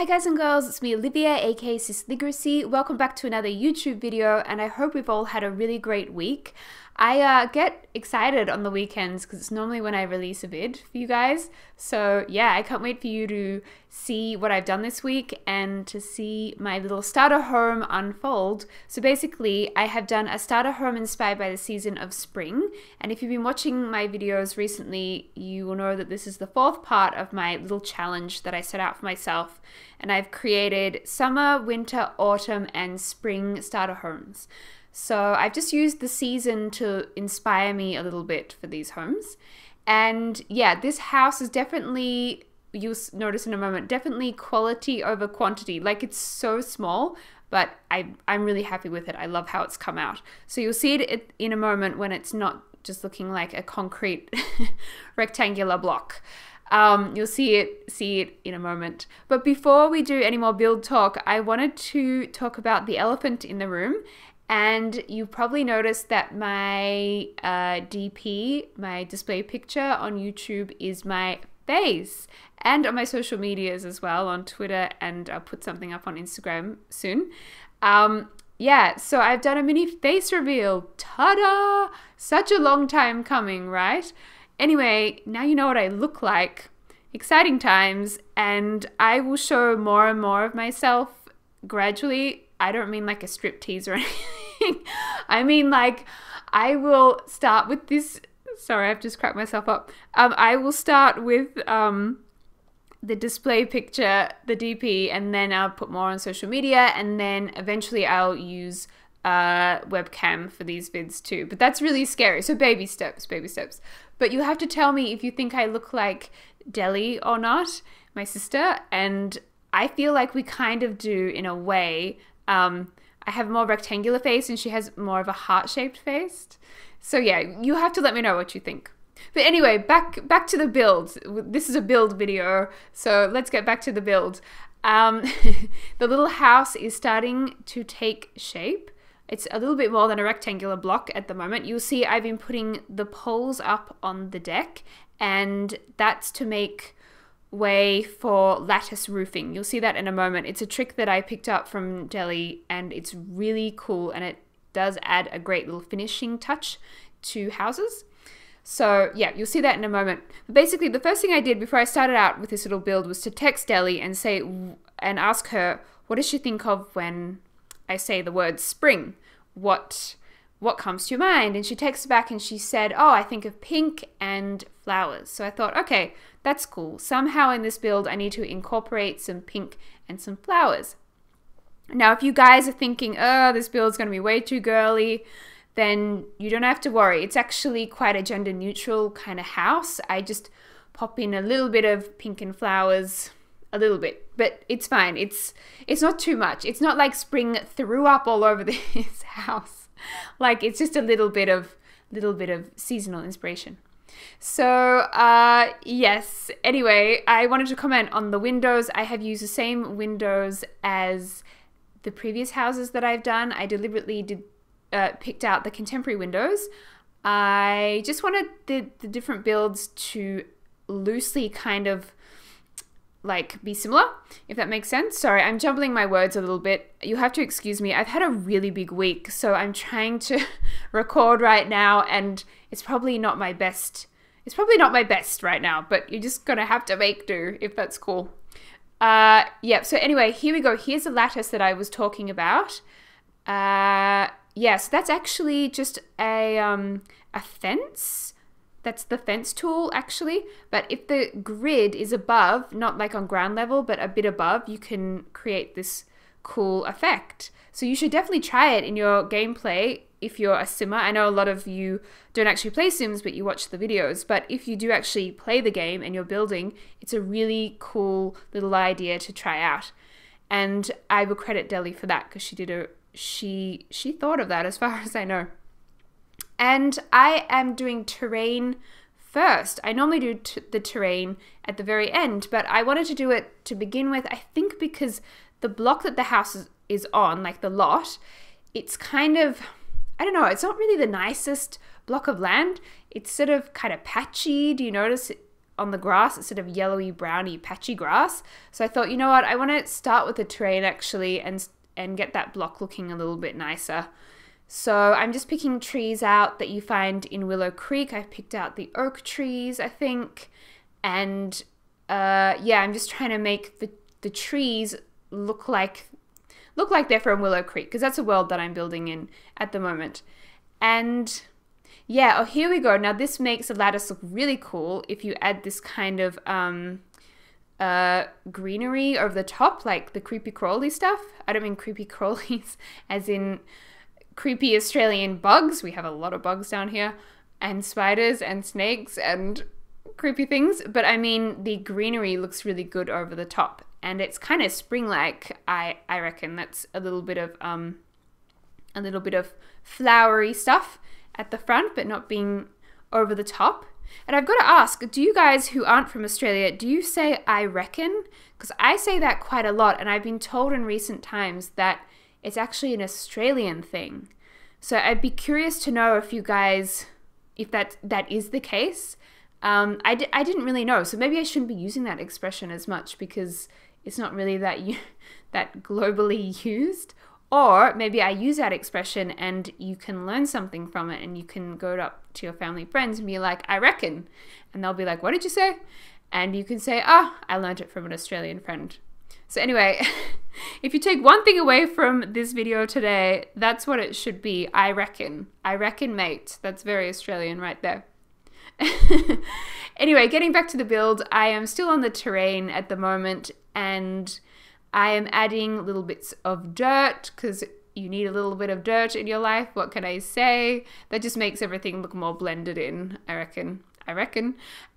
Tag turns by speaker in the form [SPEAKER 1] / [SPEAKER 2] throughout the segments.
[SPEAKER 1] Hi guys and girls, it's me Olivia aka Sisligracy. Welcome back to another YouTube video and I hope we've all had a really great week. I get excited on the weekends because it's normally when I release a vid for you guys. So yeah, I can't wait for you to see what I've done this week and to see my little starter home unfold. So basically, I have done a starter home inspired by the season of spring. And if you've been watching my videos recently, you will know that this is the fourth part of my little challenge that I set out for myself. And I've created summer, winter, autumn, and spring starter homes. So I've just used the season to inspire me a little bit for these homes. And yeah, this house is definitely, you'll notice in a moment, definitely quality over quantity. Like, it's so small, but I'm really happy with it. I love how it's come out. So you'll see it in a moment when it's not just looking like a concrete rectangular block. You'll see it in a moment. But before we do any more build talk, I wanted to talk about the elephant in the room. And you probably noticed that my DP, my display picture on YouTube, is my face, and on my social medias as well, on Twitter, and I'll put something up on Instagram soon. Yeah, so I've done a mini face reveal. Ta-da! Such a long time coming, right? Anyway, now you know what I look like. Exciting times, and I will show more and more of myself gradually. I don't mean like a striptease or anything. I mean, like, I will start with this. Sorry, I've just cracked myself up. I will start with the display picture, the DP, and then I'll put more on social media, and then eventually I'll use webcam for these vids too. But that's really scary. So baby steps, baby steps. But you have to tell me if you think I look like Deli or not, my sister, and I feel like we kind of do in a way. I have a more rectangular face and she has more of a heart-shaped face. So yeah, you have to let me know what you think. But anyway, back to the build. This is a build video, so let's get back to the build. The little house is starting to take shape. It's a little bit more than a rectangular block at the moment. You'll see I've been putting the poles up on the deck, and that's to make way for lattice roofing. You'll see that in a moment. It's a trick that I picked up from Delhi, and it's really cool, and it does add a great little finishing touch to houses. So yeah, you'll see that in a moment. But basically, the first thing I did before I started out with this little build was to text Delhi and ask her, what does she think of when I say the word spring? What comes to your mind? And she texted back and she said, oh, I think of pink and flowers. So I thought, okay, that's cool. Somehow in this build, I need to incorporate some pink and some flowers. Now, if you guys are thinking, oh, this build's going to be way too girly, then you don't have to worry. It's actually quite a gender neutral kind of house. I just pop in a little bit of pink and flowers, a little bit, but it's fine. It's not too much. It's not like spring threw up all over this house. Like, it's just a little bit of seasonal inspiration. So yes, anyway, I wanted to comment on the windows. I have used the same windows as the previous houses that I've done. I deliberately picked out the contemporary windows. I just wanted the different builds to loosely kind of like be similar, if that makes sense. Sorry, I'm jumbling my words a little bit. You have to excuse me. I've had a really big week, so I'm trying to record right now, and it's probably not my best. It's probably not my best right now, but you're just gonna have to make do, if that's cool. Yeah, so anyway, here we go. Here's the lattice that I was talking about. Yeah, so that's actually just a fence. That's the fence tool, actually. But if the grid is above, not like on ground level, but a bit above, you can create this cool effect. So you should definitely try it in your gameplay if you're a simmer. I know a lot of you don't actually play Sims, but you watch the videos. But if you do actually play the game and you're building, it's a really cool little idea to try out. And I will credit Delhi for that, because she thought of that, as far as I know. And I am doing terrain first. I normally do the terrain at the very end, but I wanted to do it to begin with, I think because the block that the house is on, like the lot, it's kind of, I don't know, it's not really the nicest block of land. It's sort of kind of patchy. Do you notice on the grass. It's sort of yellowy, browny, patchy grass. So I thought, you know what, I want to start with the terrain actually and get that block looking a little bit nicer. So I'm just picking trees out that you find in Willow Creek. I've picked out the oak trees, I think. And yeah, I'm just trying to make the trees look like they're from Willow Creek, because that's a world that I'm building in at the moment. And yeah, oh, here we go. Now this makes the lattice look really cool if you add this kind of greenery over the top, like the creepy crawly stuff. I don't mean creepy crawlies as in creepy Australian bugs. We have a lot of bugs down here, and spiders and snakes and creepy things, but I mean the greenery looks really good over the top, and it's kind of spring-like. I reckon that's a little bit of flowery stuff at the front, but not being over the top. And I've got to ask, do you guys who aren't from Australia, do you say I reckon? Because I say that quite a lot, and I've been told in recent times that it's actually an Australian thing. So I'd be curious to know if you guys, if that is the case. I didn't really know, so maybe I shouldn't be using that expression as much because it's not really that globally used. Or maybe I use that expression and you can learn something from it, and you can go up to your family friends and be like, I reckon. And they'll be like, what did you say? And you can say, I learned it from an Australian friend. So anyway, if you take one thing away from this video today, that's what it should be. I reckon. I reckon, mate. That's very Australian right there. Anyway, getting back to the build, I am still on the terrain at the moment, and I am adding little bits of dirt because you need a little bit of dirt in your life. What can I say? That just makes everything look more blended in, I reckon.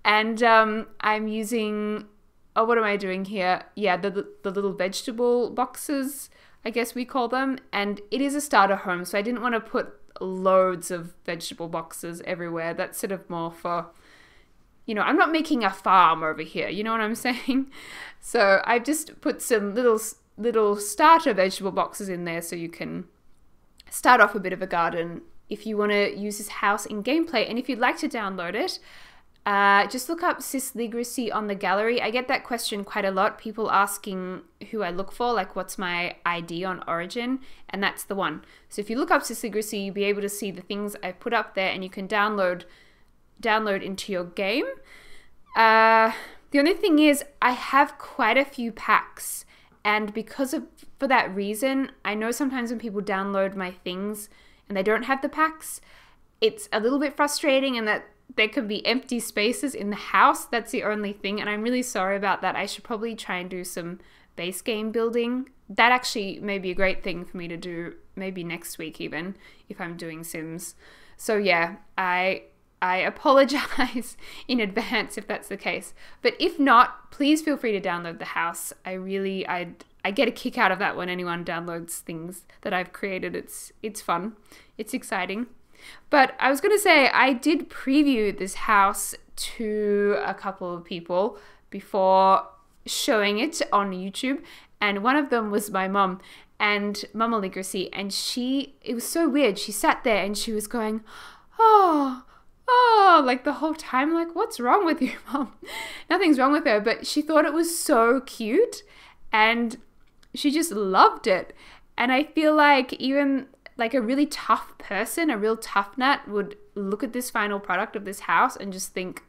[SPEAKER 1] And I'm using, oh, what am I doing here? Yeah, the little vegetable boxes, I guess we call them. And it is a starter home, so I didn't want to put loads of vegetable boxes everywhere. That's sort of more for, you know, I'm not making a farm over here, you know what I'm saying? So I've just put some little starter vegetable boxes in there so you can start off a bit of a garden if you want to use this house in gameplay. And if you'd like to download it, just look up Sisligracy on the gallery. I get that question quite a lot, people asking who I look for, like what's my ID on Origin, and that's the one. So if you look up Sisligracy, you'll be able to see the things I put up there, and you can download into your game. The only thing is I have quite a few packs, and for that reason, I know sometimes when people download my things and they don't have the packs, it's a little bit frustrating, and that there could be empty spaces in the house. That's the only thing, and I'm really sorry about that. I should probably try and do some base game building. That actually may be a great thing for me to do maybe next week even, if I'm doing Sims. So yeah, I apologize in advance if that's the case. But if not, please feel free to download the house. I get a kick out of that when anyone downloads things that I've created. It's fun. It's exciting. But I was going to say, I did preview this house to a couple of people before showing it on YouTube, and one of them was my mum, and Sisligracy, and it was so weird. She sat there and she was going, oh, like the whole time, like, what's wrong with you, Mum? Nothing's wrong with her, but she thought it was so cute, and she just loved it. And I feel like even like a really tough person, a real tough nut, would look at this final product of this house and just think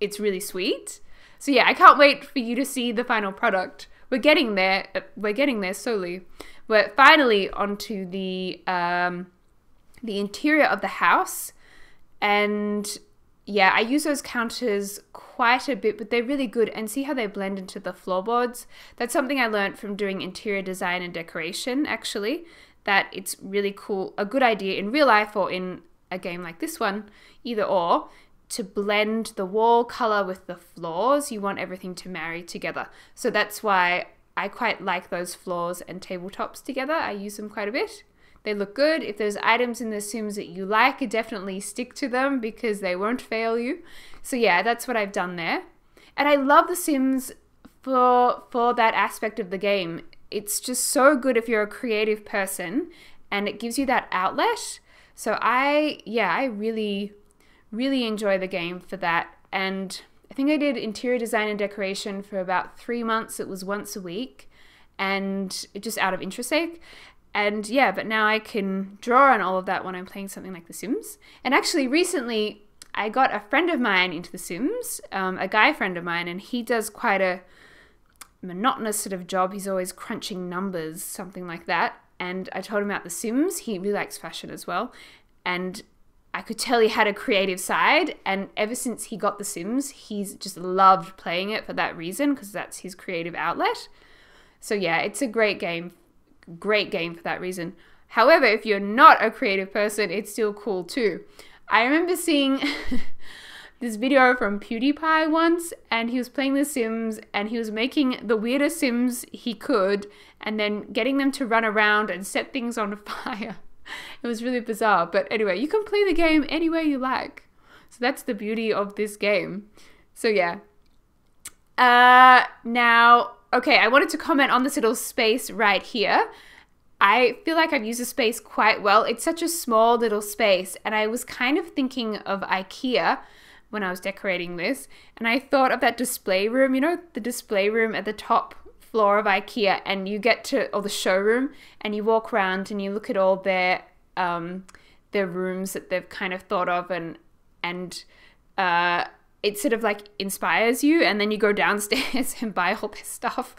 [SPEAKER 1] it's really sweet. So yeah, I can't wait for you to see the final product. We're getting there. We're getting there slowly. We're finally onto the interior of the house. And yeah, I use those counters quite a bit, but they're really good. And see how they blend into the floorboards? That's something I learned from doing interior design and decoration, actually. That it's really cool, a good idea in real life or in a game like this one, either or, to blend the wall color with the floors. You want everything to marry together. So that's why I quite like those floors and tabletops together. I use them quite a bit. They look good. If there's items in the Sims that you like, definitely stick to them because they won't fail you. So yeah, that's what I've done there. And I love the Sims for that aspect of the game. It's just so good if you're a creative person, and it gives you that outlet. So I really, really enjoy the game for that. And I think I did interior design and decoration for about 3 months. It was once a week, and just out of interest sake. And yeah, but now I can draw on all of that when I'm playing something like The Sims. And actually recently I got a friend of mine into The Sims, a guy friend of mine, and he does quite a monotonous sort of job. He's always crunching numbers, something like that. And I told him about The Sims. He really likes fashion as well. And I could tell he had a creative side. And ever since he got The Sims, he's just loved playing it for that reason, because that's his creative outlet. So yeah, it's a great game for that reason. However, if you're not a creative person, it's still cool too. I remember seeing this video from PewDiePie once, and he was playing The Sims, and he was making the weirdest Sims he could, and then getting them to run around and set things on fire. It was really bizarre, but anyway, you can play the game any way you like. So that's the beauty of this game. So yeah. Now, okay, I wanted to comment on this little space right here. I feel like I've used the space quite well. It's such a small little space, and I was kind of thinking of IKEA when I was decorating this, and I thought of that display room, you know, the display room at the top floor of IKEA, and you get to, or the showroom, and you walk around and you look at all their rooms that they've kind of thought of, and it sort of like inspires you, and then you go downstairs and buy all this stuff.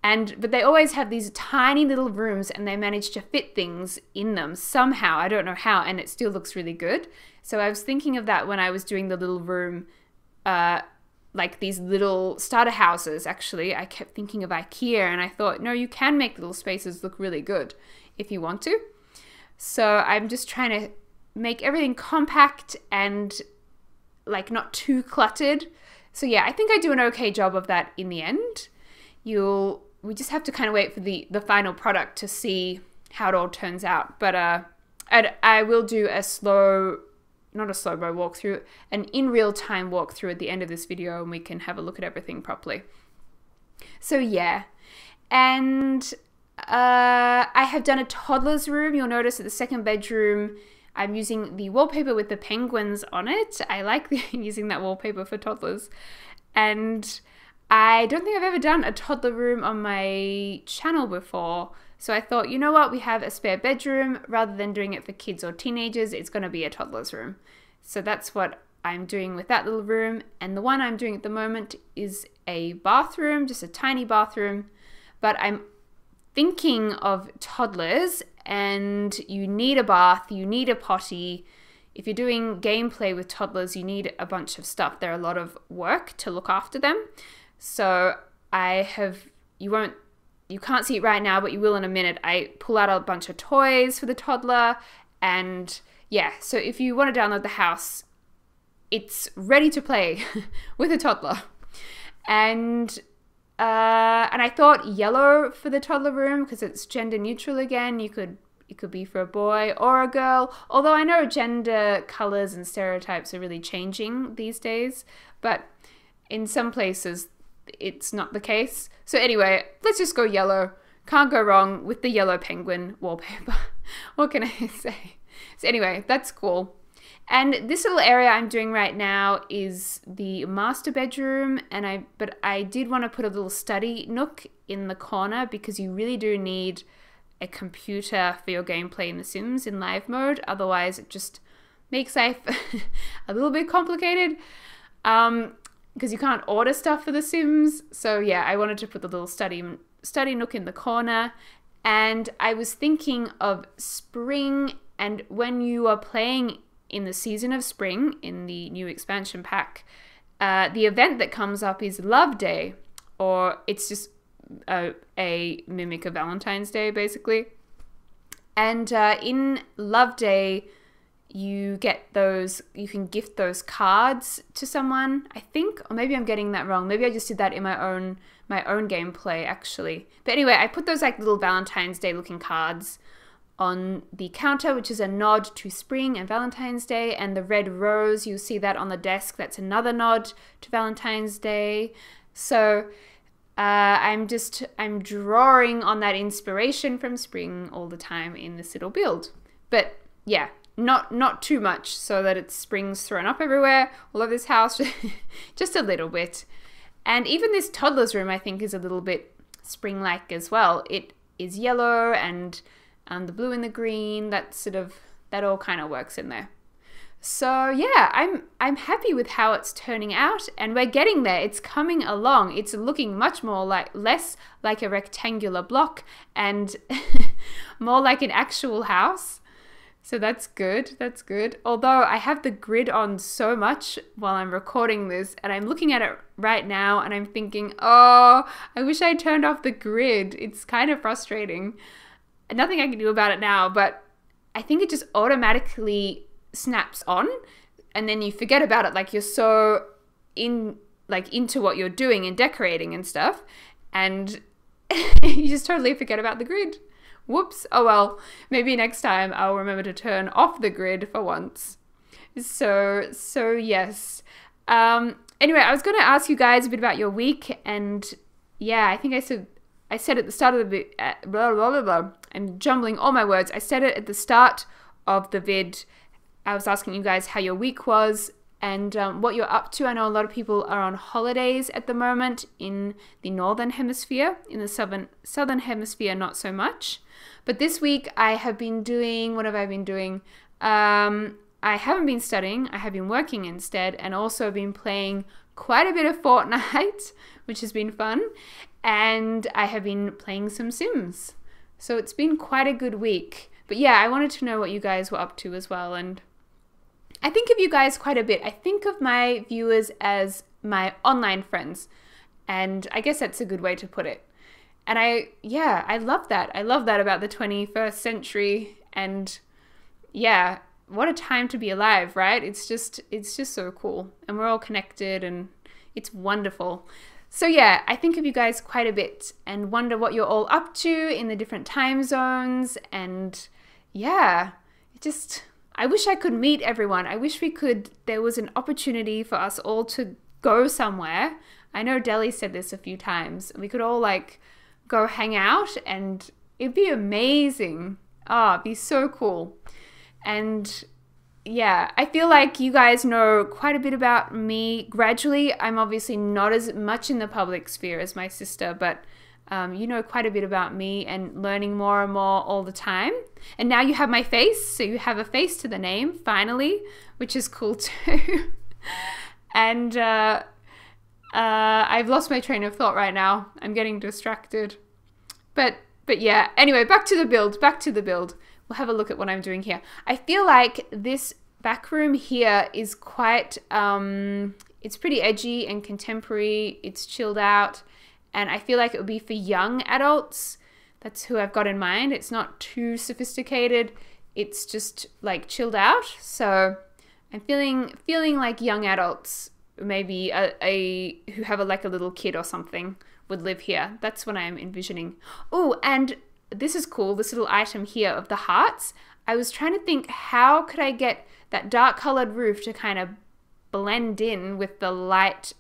[SPEAKER 1] But they always have these tiny little rooms, and they manage to fit things in them somehow. I don't know how, and it still looks really good. So I was thinking of that when I was doing the little room, like these little starter houses, actually. I kept thinking of IKEA, and I thought, no, you can make little spaces look really good if you want to. So I'm just trying to make everything compact and like not too cluttered. So yeah, I think I do an okay job of that in the end. We just have to kind of wait for the final product to see how it all turns out. But I will do a not a slow-mo walkthrough, an in real-time walkthrough at the end of this video, and we can have a look at everything properly. So yeah, and I have done a toddler's room. You'll notice at the second bedroom, I'm using the wallpaper with the penguins on it. I like using that wallpaper for toddlers. And I don't think I've ever done a toddler room on my channel before. So I thought, you know what, we have a spare bedroom. Rather than doing it for kids or teenagers, it's going to be a toddler's room. So that's what I'm doing with that little room. And the one I'm doing at the moment is a bathroom, just a tiny bathroom. But I'm thinking of toddlers, and you need a bath, you need a potty. If you're doing gameplay with toddlers, you need a bunch of stuff. They're a lot of work to look after them. So you can't see it right now, but you will in a minute. I pull out a bunch of toys for the toddler, and yeah, so if you want to download the house, it's ready to play with a toddler. And I thought yellow for the toddler room because it's gender neutral again. It could be for a boy or a girl, although I know gender colors and stereotypes are really changing these days, but in some places it's not the case. So anyway, let's just go yellow. Can't go wrong with the yellow penguin wallpaper. What can I say? So anyway, that's cool. And this little area I'm doing right now is the master bedroom, but I did want to put a little study nook in the corner because you really do need a computer for your gameplay in The Sims in live mode. Otherwise, it just makes life a little bit complicated because you can't order stuff for The Sims. So yeah, I wanted to put the little study nook in the corner. And I was thinking of spring, and when you are playing in the season of spring in the new expansion pack, the event that comes up is Love Day, or it's just a mimic of Valentine's Day basically. And in Love Day, you can gift those cards to someone, I think, or maybe I'm getting that wrong. Maybe I just did that in my own gameplay actually. But anyway, I put those like little Valentine's Day looking cards on the counter, which is a nod to spring and Valentine's Day, and the red rose, you'll see that on the desk, that's another nod to Valentine's Day. So I'm drawing on that inspiration from spring all the time in this little build. But yeah, not too much so that it's springs thrown up everywhere, all over this house, just a little bit. And even this toddler's room, I think, is a little bit spring-like as well. It is yellow, and the blue and the green, that all kind of works in there. So yeah, I'm happy with how it's turning out, and we're getting there. It's coming along. It's looking much more less like a rectangular block and more like an actual house. So that's good. That's good. Although I have the grid on so much while I'm recording this, and I'm looking at it right now and I'm thinking, oh, I wish I turned off the grid. It's kind of frustrating. Nothing I can do about it now, but I think it just automatically snaps on, and then you forget about it. Like, you're so into what you're doing and decorating and stuff, and you just totally forget about the grid. Whoops. Oh well, maybe next time I'll remember to turn off the grid for once. So yes. Anyway, I was going to ask you guys a bit about your week, and yeah, I think I said at the start of the blah, blah, blah, blah. I'm jumbling all my words. I said it at the start of the vid. I was asking you guys how your week was and what you're up to. I know a lot of people are on holidays at the moment in the Northern Hemisphere. In the Southern Hemisphere, not so much. But this week I have been doing, what have I been doing? I haven't been studying. I have been working instead, and also been playing quite a bit of Fortnite, which has been fun. And I have been playing some Sims. So it's been quite a good week. But yeah, I wanted to know what you guys were up to as well. And I think of you guys quite a bit. I think of my viewers as my online friends. And I guess that's a good way to put it. And I love that. I love that about the 21st century. And yeah, what a time to be alive, right? It's just so cool. And we're all connected, and it's wonderful. So yeah, I think of you guys quite a bit and wonder what you're all up to in the different time zones. And yeah, I wish I could meet everyone. I wish there was an opportunity for us all to go somewhere. I know Deli said this a few times. We could all go hang out, and it'd be amazing. Oh, it'd be so cool. And yeah, I feel like you guys know quite a bit about me gradually. I'm obviously not as much in the public sphere as my sister, but you know quite a bit about me and learning more and more all the time. And now you have my face, so you have a face to the name, finally, which is cool too. And I've lost my train of thought right now. I'm getting distracted. But yeah, anyway, back to the build. We'll have a look at what I'm doing here. I feel like this back room here is quite, it's pretty edgy and contemporary. It's chilled out. And I feel like it would be for young adults. That's who I've got in mind. It's not too sophisticated. It's just chilled out. So I'm feeling like young adults, maybe who have a little kid or something, would live here. That's what I'm envisioning. Oh, and this is cool. This little item here of the hearts. I was trying to think, how could I get that dark colored roof to kind of blend in with the light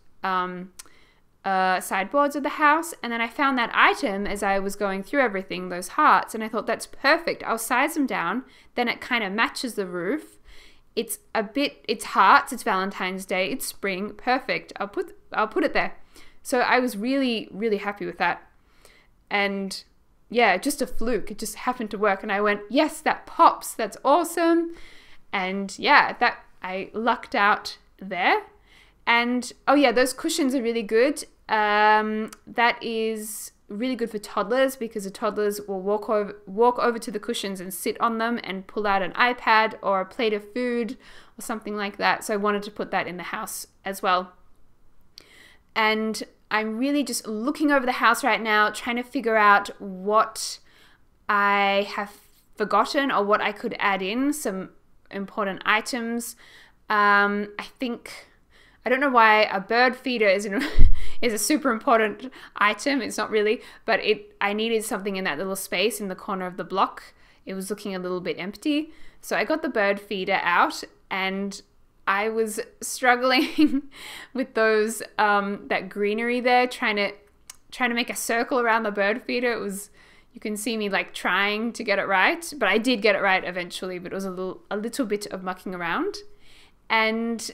[SPEAKER 1] sideboards of the house. And then I found that item as I was going through everything, those hearts, and I thought that's perfect. I'll size them down. Then it kind of matches the roof. It's hearts, it's Valentine's Day, it's spring, perfect. I'll put it there. So I was really, really happy with that. And yeah, just a fluke. It just happened to work. And I went, yes, that pops. That's awesome. And yeah, I lucked out there. And oh yeah, those cushions are really good. That is really good for toddlers, because the toddlers will walk over to the cushions and sit on them and pull out an iPad or a plate of food or something like that. So I wanted to put that in the house as well. And I'm really just looking over the house right now, trying to figure out what I have forgotten or what I could add in, some important items. I don't know why a bird feeder is a super important item. It's not really, but I needed something in that little space in the corner of the block. It was looking a little bit empty. So I got the bird feeder out, and I was struggling with those that greenery there, trying to make a circle around the bird feeder. It was, You can see me like trying to get it right, but I did get it right eventually, but it was a little bit of mucking around. And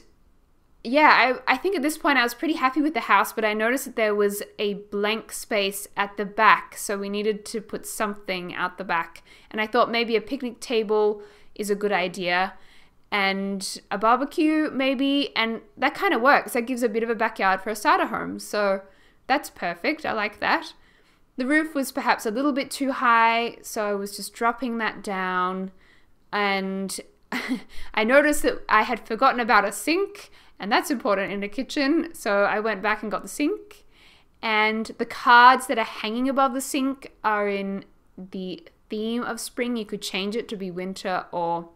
[SPEAKER 1] yeah, I think at this point I was pretty happy with the house, but I noticed that there was a blank space at the back, so we needed to put something out the back. And I thought maybe a picnic table is a good idea, and a barbecue maybe, and that kind of works. That gives a bit of a backyard for a starter home, so that's perfect. I like that. The roof was perhaps a little bit too high, so I was just dropping that down, and I noticed that I had forgotten about a sink, and that's important in a kitchen, so I went back and got the sink. And the cards that are hanging above the sink are in the theme of spring. You could change it to be winter or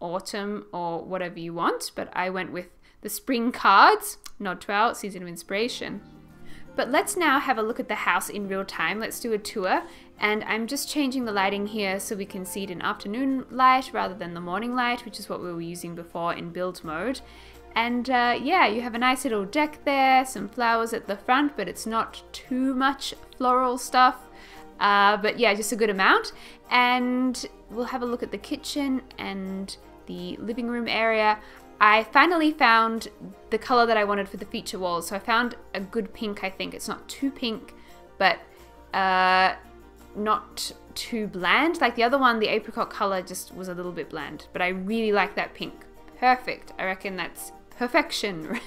[SPEAKER 1] autumn or whatever you want, but I went with the spring cards, nod to our season of inspiration. But let's now have a look at the house in real time. Let's do a tour, and I'm just changing the lighting here so we can see it in afternoon light rather than the morning light, which is what we were using before in build mode. And yeah, you have a nice little deck there, some flowers at the front, but it's not too much floral stuff. But yeah, just a good amount. And we'll have a look at the kitchen and the living room area. I finally found the color that I wanted for the feature walls. So I found a good pink, I think. It's not too pink, but not too bland. Like the other one, the apricot color just was a little bit bland, but I really like that pink. Perfect. I reckon that's perfection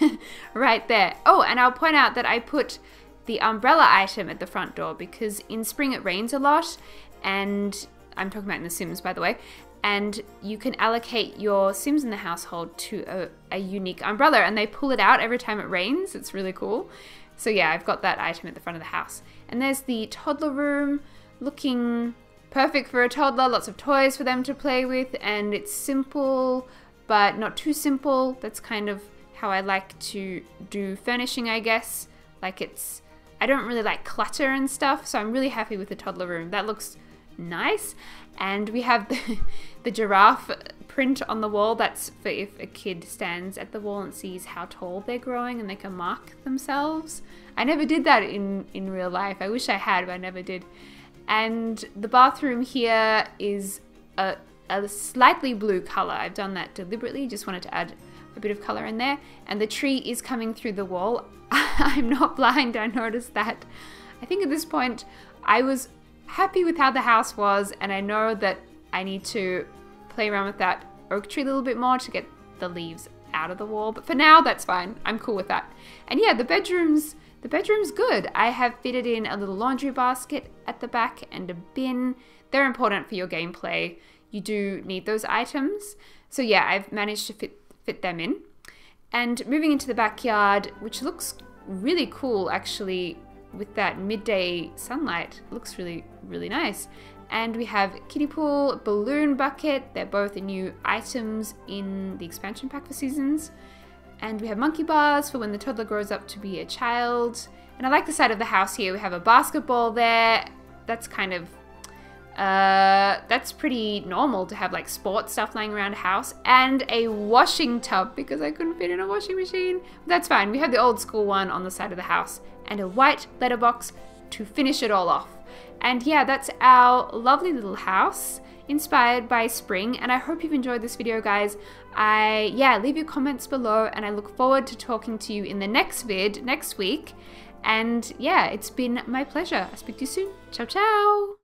[SPEAKER 1] right there. Oh, and I'll point out that I put the umbrella item at the front door because in spring it rains a lot, and I'm talking about in The Sims, by the way, and you can allocate your Sims in the household to a unique umbrella, and they pull it out every time it rains. It's really cool. So yeah, I've got that item at the front of the house. And there's the toddler room, looking perfect for a toddler, lots of toys for them to play with, and it's simple but not too simple. That's kind of how I like to do furnishing, I guess. Like I don't really like clutter and stuff, so I'm really happy with the toddler room. That looks nice. And we have the giraffe print on the wall. That's for if a kid stands at the wall and sees how tall they're growing and they can mark themselves. I never did that in real life. I wish I had, but I never did. And the bathroom here is a slightly blue color. I've done that deliberately, just wanted to add a bit of color in there. And the tree is coming through the wall. I'm not blind, I noticed that. I think at this point I was happy with how the house was, and I know that I need to play around with that oak tree a little bit more to get the leaves out of the wall, but for now that's fine. I'm cool with that. And yeah, the bedroom's good. I have fitted in a little laundry basket at the back and a bin. They're important for your gameplay. You do need those items. So yeah, I've managed to fit them in. And moving into the backyard, which looks really cool actually with that midday sunlight. It looks really, really nice. And we have kiddie pool, balloon bucket. They're both new items in the expansion pack for seasons. And we have monkey bars for when the toddler grows up to be a child. And I like the side of the house here. We have a basketball there. That's kind of that's pretty normal to have like sports stuff lying around a house, and a washing tub because I couldn't fit in a washing machine. That's fine. We have the old school one on the side of the house and a white letterbox to finish it all off. And yeah, that's our lovely little house inspired by spring, and I hope you've enjoyed this video, guys. Leave your comments below, and I look forward to talking to you in the next vid next week. And yeah, it's been my pleasure. I'll speak to you soon. Ciao, ciao.